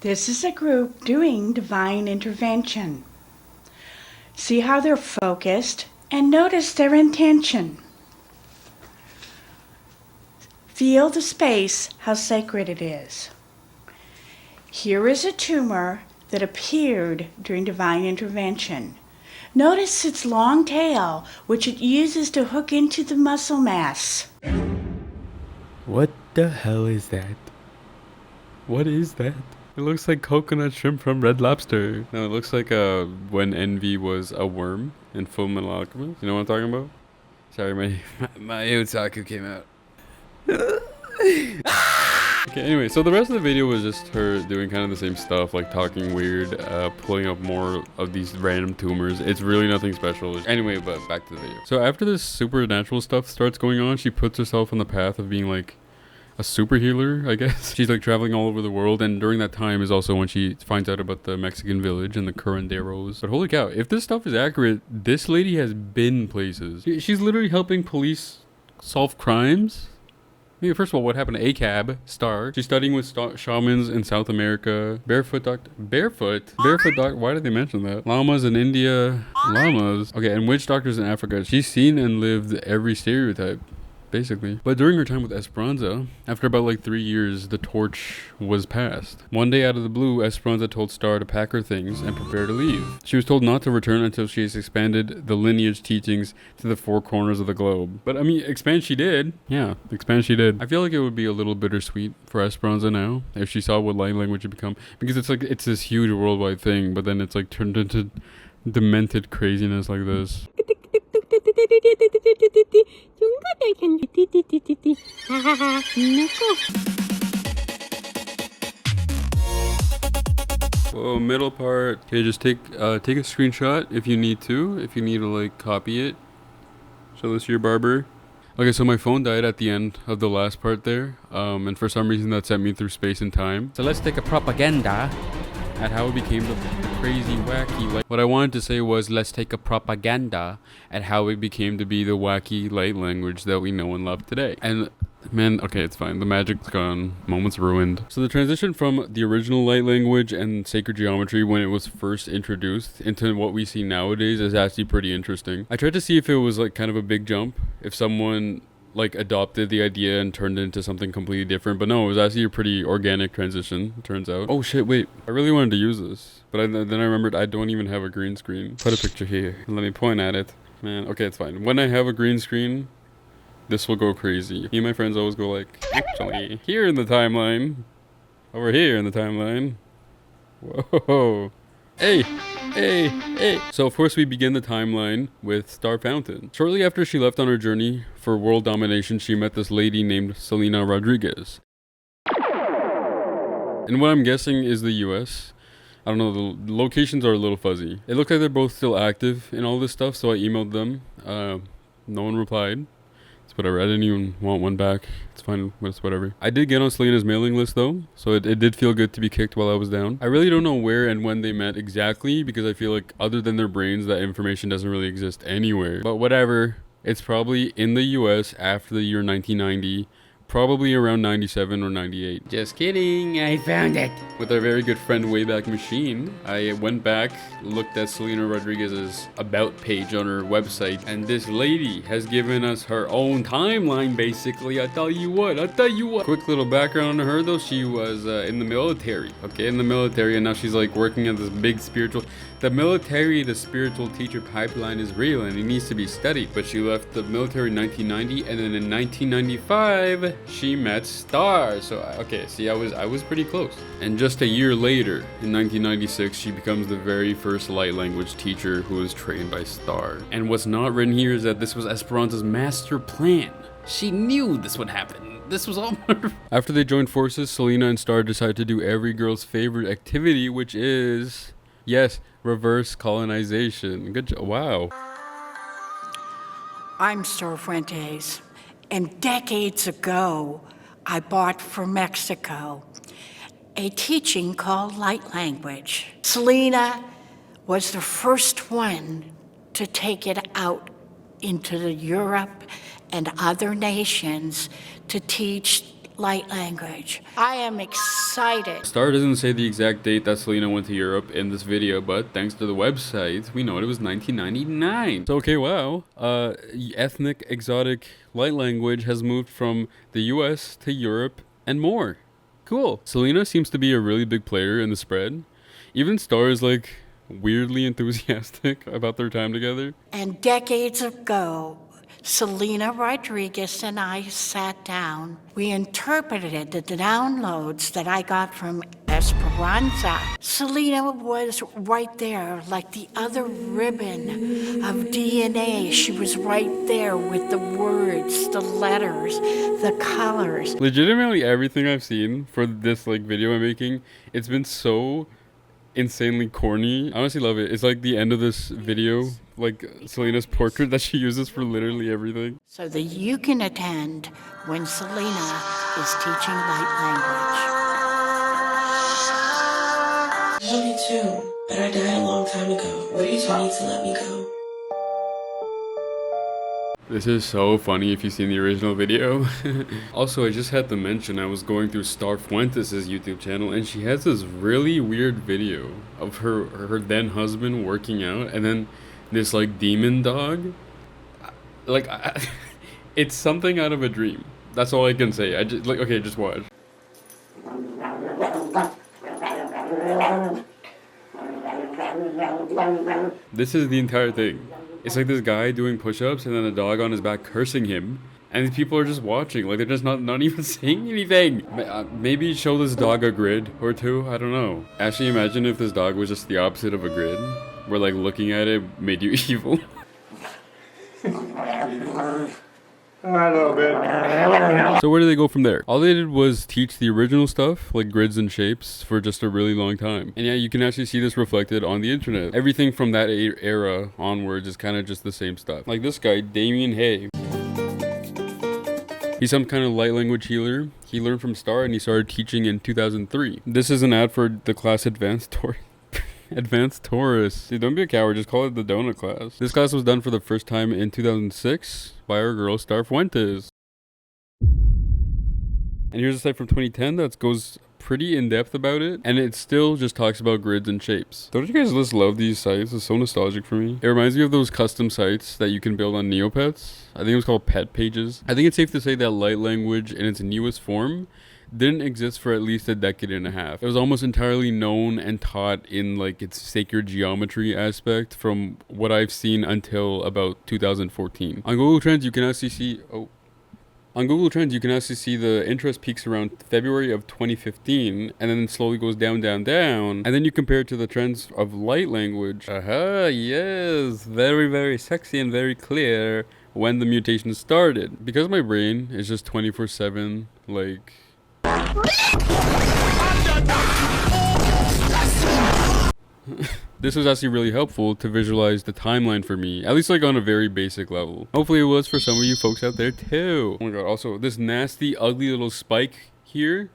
This is a group doing divine intervention. See how they're focused and notice their intention. Feel the space, how sacred it is. Here is a tumor that appeared during divine intervention. Notice its long tail, which it uses to hook into the muscle mass. What the hell is that? What is that? It looks like coconut shrimp from Red Lobster. No, it looks like when Envy was a worm in Full Metal Alchemist. You know what I'm talking about? Sorry, my otaku came out. Okay, anyway, so the rest of the video was just her doing kind of the same stuff, like talking weird, pulling up more of these random tumors. It's really nothing special. Anyway, but back to the video. So after this supernatural stuff starts going on, she puts herself on the path of being like a super healer, I guess. She's like traveling all over the world, and during that time is also when she finds out about the Mexican village and the curanderos. But holy cow, if this stuff is accurate, this lady has been places. She's literally helping police solve crimes. I mean, first of all, what happened to ACAB, Starr? She's studying with shamans in South America. Barefoot doctor. Why did they mention that? Llamas in India. Llamas. Okay, and witch doctors in Africa. She's seen and lived every stereotype, basically. But during her time with Esperanza, after about like 3 years, the torch was passed. One day out of the blue, Esperanza told Starr to pack her things and prepare to leave. She was told not to return until she has expanded the lineage teachings to the 4 corners of the globe. But I mean, expand she did. Yeah, expand she did. I feel like it would be a little bittersweet for Esperanza now if she saw what light language had become, because it's like it's this huge worldwide thing, but then it's like turned into demented craziness like this. Whoa, middle part. Okay, just take a screenshot if you need to. If you need to like copy it. Show this to your barber. Okay, so my phone died at the end of the last part there. And for some reason that sent me through space and time. So let's take a propaganda at how it became the crazy, wacky light. What I wanted to say was, let's take a propaganda at how it became to be the wacky light language that we know and love today. And man, okay, it's fine. The magic's gone. Moment's ruined. So the transition from the original light language and sacred geometry when it was first introduced into what we see nowadays is actually pretty interesting. I tried to see if it was like kind of a big jump, if someone like adopted the idea and turned it into something completely different, but no, it was actually a pretty organic transition, it turns out. Oh shit, wait, I really wanted to use this, but then I remembered I don't even have a green screen. Put a picture here and let me point at it. Man, okay, it's fine. When I have a green screen, this will go crazy. Me and my friends always go like, actually, here in the timeline, over here in the timeline. Whoa. Hey. So of course we begin the timeline with Starr Fountain. Shortly after she left on her journey for world domination, she met this lady named Selena Rodriguez. And what I'm guessing is the US. I don't know, the locations are a little fuzzy. It looks like they're both still active in all this stuff, so I emailed them. No one replied. It's whatever, I didn't even want one back. It's fine, it's whatever. I did get on Selena's mailing list though, so it did feel good to be kicked while I was down. I really don't know where and when they met exactly, because I feel like other than their brains, that information doesn't really exist anywhere. But whatever, it's probably in the US after the year 1990, probably around 97 or 98. Just kidding, I found it. With our very good friend Wayback Machine, I went back, looked at Selena Rodriguez's about page on her website, and this lady has given us her own timeline, basically. I tell you what. Quick little background on her though, she was in the military, okay, and now she's like working at this big spiritual, the military, the spiritual teacher pipeline is real and it needs to be studied. But she left the military in 1990, and then in 1995, she met Starr. So, okay, see, I was pretty close. And just a year later, in 1996, she becomes the very first light language teacher who was trained by Starr. And what's not written here is that this was Esperanza's master plan. She knew this would happen. This was all After they joined forces, Selena and Starr decided to do every girl's favorite activity, which is, yes, reverse colonization. Good job. Wow. I'm Starr Fuentes, And decades ago, I bought from Mexico a teaching called light language. Selena was the first one to take it out into the Europe and other nations to teach light language. I am excited. Starr doesn't say the exact date that Selena went to Europe in this video, but thanks to the website, we know it was 1999. So okay, wow. Ethnic exotic light language has moved from the US to Europe and more. Cool. Selena seems to be a really big player in the spread. Even Starr is like weirdly enthusiastic about their time together. And decades ago, Selena Rodriguez and I sat down. We interpreted the downloads that I got from Esperanza. Selena was right there, like the other ribbon of DNA. She was right there with the words, the letters, the colors. Legitimately everything I've seen for this like video I'm making, it's been so insanely corny. I honestly love it. It's like the end of this video, like Selena's portrait that she uses for literally everything. So that you can attend when Selena is teaching light language. I love you too, but I died a long time ago. What did you need to let me go? This is so funny if you've seen the original video. Also, I just had to mention I was going through Starr Fuentes' YouTube channel and she has this really weird video of her then husband working out and then this like demon dog. Like, it's something out of a dream. That's all I can say. I just like, okay, just watch. This is the entire thing. It's like this guy doing push-ups and then a dog on his back cursing him. And these people are just watching. Like, they're just not even saying anything. Maybe show this dog a grid or two. I don't know. Actually, imagine if this dog was just the opposite of a grid. Where, like, looking at it made you evil. So where do they go from there? All they did was teach the original stuff, like grids and shapes, for just a really long time. And yeah, you can actually see this reflected on the internet. Everything from that era onwards is kind of just the same stuff. Like this guy, Damien Hay. He's some kind of light language healer. He learned from Starr and he started teaching in 2003. This is an ad for the class Advanced Taurus. Dude, don't be a coward, just call it the donut class. This class was done for the first time in 2006 by our girl Starr Fuentes. And here's a site from 2010 that goes pretty in-depth about it, and it still just talks about grids and shapes. Don't you guys just love these sites? It's so nostalgic for me. It reminds me of those custom sites that you can build on Neopets. I think it was called Pet Pages. I think it's safe to say that light language in its newest form didn't exist for at least a decade and a half. It was almost entirely known and taught in like its sacred geometry aspect from what I've seen until about 2014. On Google Trends, you can actually see the interest peaks around February of 2015 and then slowly goes down, and then you compare it to the trends of light language. Yes, very, very sexy and very clear when the mutation started. Because my brain is just 24/7, like... This was actually really helpful to visualize the timeline for me, at least like on a very basic level. Hopefully it was for some of you folks out there too. Oh my god, also this nasty ugly little spike here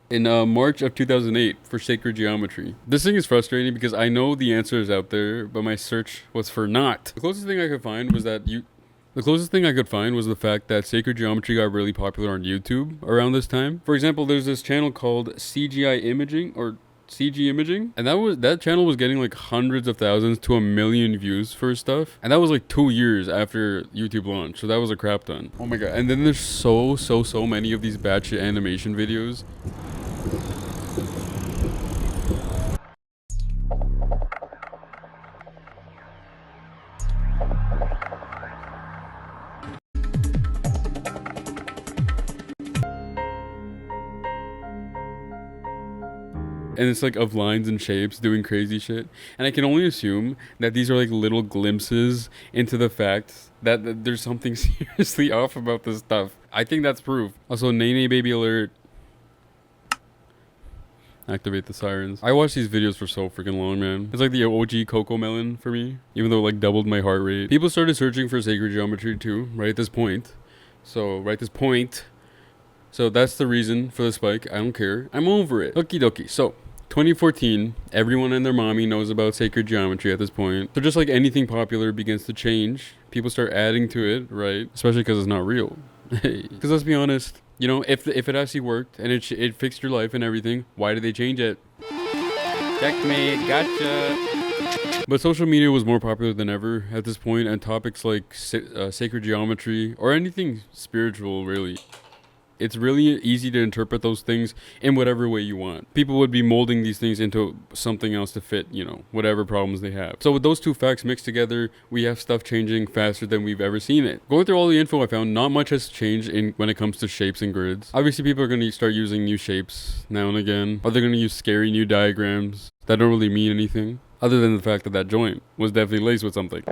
in March of 2008 for sacred geometry. This thing is frustrating because I know the answer is out there, but my search was for naught. The closest thing I could find was the fact that sacred geometry got really popular on YouTube around this time. For example, there's this channel called CGI Imaging or CG Imaging, and that channel was getting like hundreds of thousands to 1 million views for stuff, and that was like 2 years after YouTube launched, so that was a crap ton. Oh my god. And then there's so many of these batshit animation videos. And it's like of lines and shapes doing crazy shit. And I can only assume that these are like little glimpses into the fact that there's something seriously off about this stuff. I think that's proof. Also, Nene Baby Alert. Activate the sirens. I watch these videos for so freaking long, man. It's like the OG Coco Melon for me, even though it like doubled my heart rate. People started searching for sacred geometry too, right at this point. So write this point. So that's the reason for the spike. I don't care. I'm over it. Okie dokie. So 2014, everyone and their mommy knows about sacred geometry at this point. So just like anything popular begins to change, people start adding to it, right? Especially because it's not real. Because let's be honest, you know, if it actually worked and it fixed your life and everything, why did they change it? Checkmate, gotcha. But social media was more popular than ever at this point, and topics like sacred geometry or anything spiritual, really. It's really easy to interpret those things in whatever way you want. People would be molding these things into something else to fit, you know, whatever problems they have. So with those two facts mixed together, we have stuff changing faster than we've ever seen it. Going through all the info I found, not much has changed when it comes to shapes and grids. Obviously, people are going to start using new shapes now and again, or they're going to use scary new diagrams that don't really mean anything, other than the fact that that joint was definitely laced with something.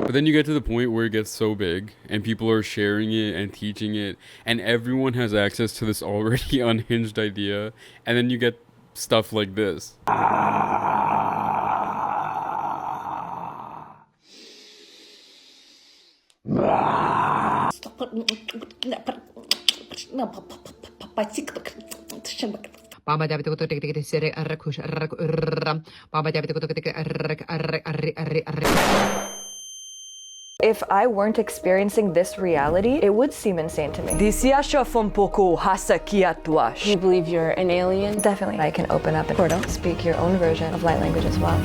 But then you get to the point where it gets so big and people are sharing it and teaching it and everyone has access to this already unhinged idea, and then you get stuff like this. If I weren't experiencing this reality, it would seem insane to me. You believe you're an alien? Definitely. I can open up a portal, speak your own version of light language as well.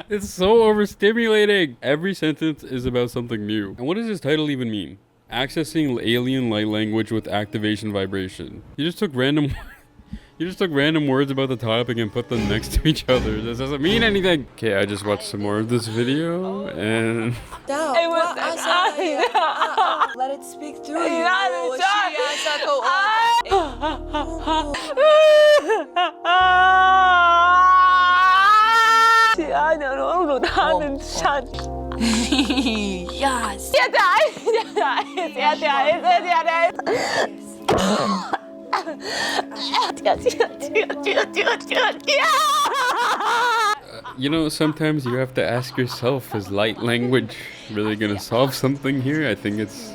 It's so overstimulating. Every sentence is about something new. And what does this title even mean? Accessing alien light language with activation vibration. You just took random words about the topic and put them next to each other. This doesn't mean anything. Okay, I just watched some more of this video and Let it speak through you. Yes. you know, sometimes you have to ask yourself, is light language really gonna solve something here? I think it's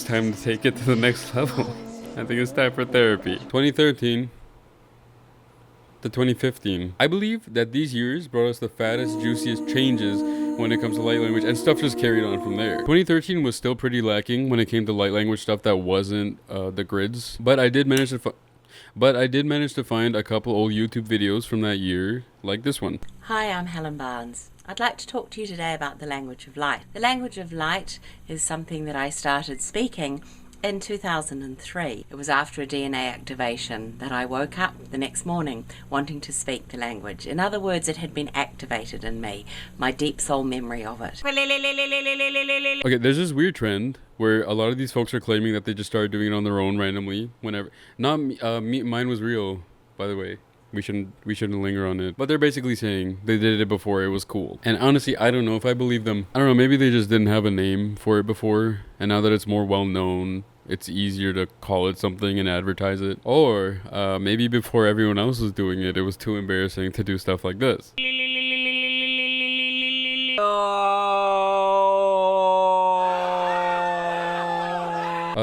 time to take it to the next level. I think it's time for therapy. 2013 to 2015. I believe that these years brought us the fattest, juiciest changes when it comes to light language, and stuff just carried on from there. 2013 was still pretty lacking when it came to light language stuff that wasn't the grids, but I did manage to find a couple old YouTube videos from that year, like this one. Hi, I'm Helen Barnes. I'd like to talk to you today about the language of light. The language of light is something that I started speaking in 2003. It was after a DNA activation that I woke up the next morning wanting to speak the language. In other words, it had been activated in me, my deep soul memory of it. Okay, there's this weird trend where a lot of these folks are claiming that they just started doing it on their own randomly whenever. Not me, mine was real, by the way. We shouldn't linger on it. But they're basically saying they did it before, it was cool. And honestly, I don't know if I believe them. I don't know, maybe they just didn't have a name for it before, and now that it's more well known, it's easier to call it something and advertise it. Or maybe before everyone else was doing it, it was too embarrassing to do stuff like this.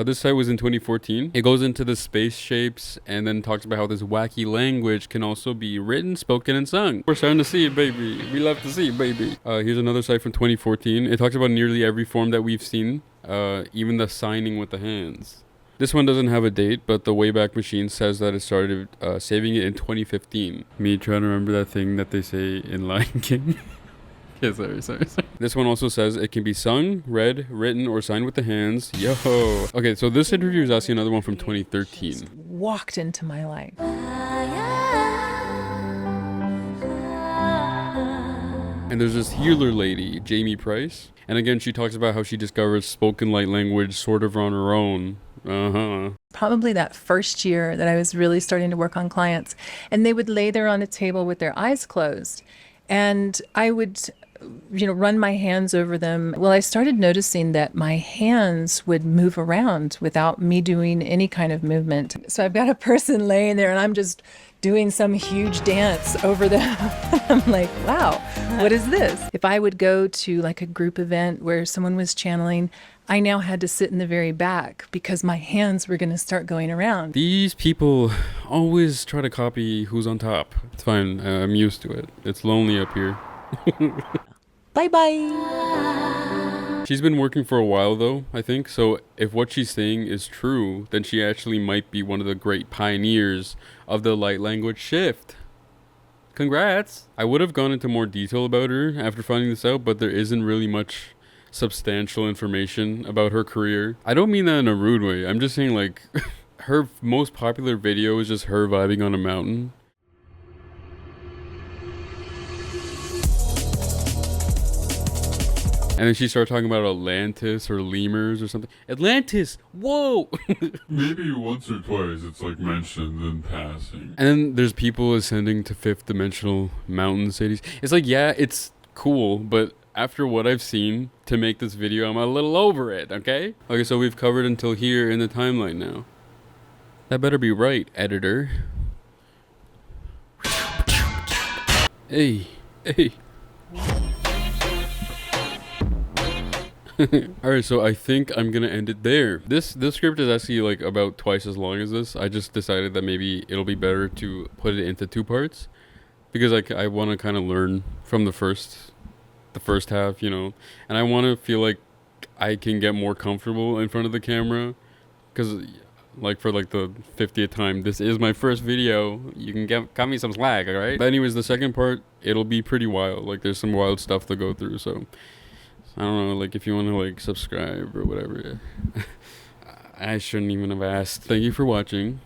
This site was in 2014. It goes into the space shapes and then talks about how this wacky language can also be written, spoken, and sung. We're starting to see it, baby. We love to see it, baby. Here's another site from 2014. It talks about nearly every form that we've seen, even the signing with the hands. This one doesn't have a date, but the Wayback Machine says that it started saving it in 2015. Me trying to remember that thing that they say in Lion King. Yeah, sorry. This one also says it can be sung, read, written, or signed with the hands. Yo. Okay, so this interview is actually another one from 2013. Walked into my life. And there's this healer lady, Jamie Price. And again, she talks about how she discovers spoken light language sort of on her own. Probably that first year that I was really starting to work on clients. And they would lay there on a table with their eyes closed. And I would run my hands over them. Well, I started noticing that my hands would move around without me doing any kind of movement. So I've got a person laying there and I'm just doing some huge dance over them. I'm like, wow, what is this? If I would go to like a group event where someone was channeling, I now had to sit in the very back because my hands were going to start going around. These people always try to copy who's on top. It's fine. I'm used to it. It's lonely up here. Bye-bye. She's been working for a while though, I think. So if what she's saying is true, then she actually might be one of the great pioneers of the light language shift. Congrats. I would have gone into more detail about her after finding this out, but there isn't really much substantial information about her career. I don't mean that in a rude way. I'm just saying like her most popular video is just her vibing on a mountain. And then she started talking about Atlantis or lemurs or something. Atlantis! Whoa! Maybe once or twice it's like mentioned in passing. And then there's people ascending to fifth dimensional mountain cities. It's like, yeah, it's cool, but after what I've seen to make this video, I'm a little over it, okay? Okay, so we've covered until here in the timeline now. That better be right, editor. Hey, hey. Alright, so I think I'm gonna end it there. This script is actually like about twice as long as this. I just decided that maybe it'll be better to put it into 2 parts because I want to kind of learn from the first half, and I want to feel like I can get more comfortable in front of the camera because like for like the 50th time, this is my first video. You can cut me some slack, all right? But anyways, the second part, it'll be pretty wild. Like there's some wild stuff to go through, so I don't know, like if you want to like subscribe or whatever. I shouldn't even have asked. Thank you for watching.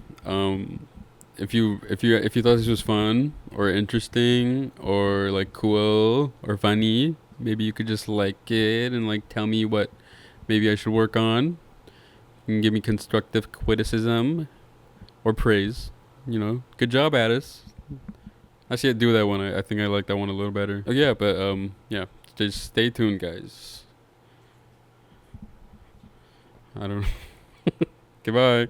If you thought this was fun or interesting or like cool or funny, maybe you could just like it and like tell me what maybe I should work on. You can give me constructive criticism or praise. Good job, Atis. Actually, I do that one. I think I like that one a little better. Oh yeah, but yeah. Just stay tuned, guys. I don't know. Goodbye.